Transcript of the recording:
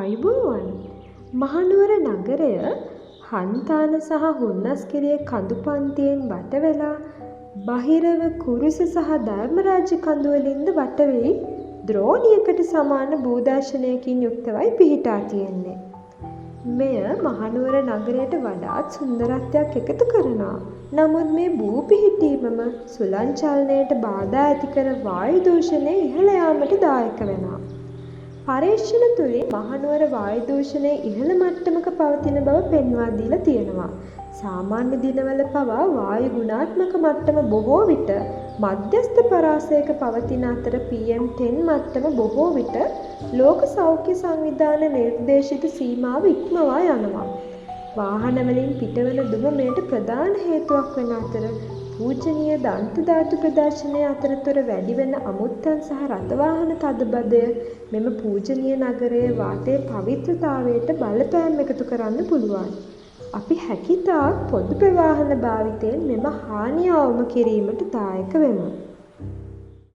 අයිබෝවන් මහනුවර නගරය හන්තාන සහ හුන්නස්ගිරිය කඳු පන්තියෙන් වට වෙලා බහිරව කුරුස සහ ධර්මරාජ කඳුවලින්ද වට වී ද්‍රෝණියකට සමාන භූදර්ශනයකින් යුක්තවයි පිහිටා තියෙන්නේ. මෙය මහනුවර නගරයට වඩාත් සුන්දරත්වයක් එකතු කරනවා. නමුත් මේ භූ පිහිටීමම සුළං චලනයට බාධා ඇති කර වායු දූෂණය ඉහළ යාමට දායක වෙනවා. පරීක්ෂණ තුළින් මහනුවර වායු දූෂණය ඉහළ මට්ටමක පවතින බව පෙන්වා දීලා තියෙනවා. සාමාන්‍ය දිනවල පවා වායු ගුණාත්මක මට්ටම බොහෝ විට මධ්‍යස්ථ පරාසයක පවතින අතර PM10 මට්ටම බොහෝ විට ලෝක සෞඛ්‍ය සංවිධාන නිර්දේශිත සීමාව ඉක්මවා යනවා. වාහන වලින් පිටවන දුම මෙයට ප්‍රධාන හේතුවක් වන අතර පූජනීය දන්ත ධාතු ප්‍රදර්ශනය අතරතුර වැඩි වෙන අමුත්තන් සහ රථවාහන තදබදය මෙම පූජනීය නගරයේ වාතයේ පවිත්‍රතාවයට බලපෑම් එකතු කරන්න පුළුවන්. අපි හැකිතාක් පොදු ප්‍රවාහන භාවිතයෙන් මෙම හානිය අවම කිරීමට දායක වෙමු.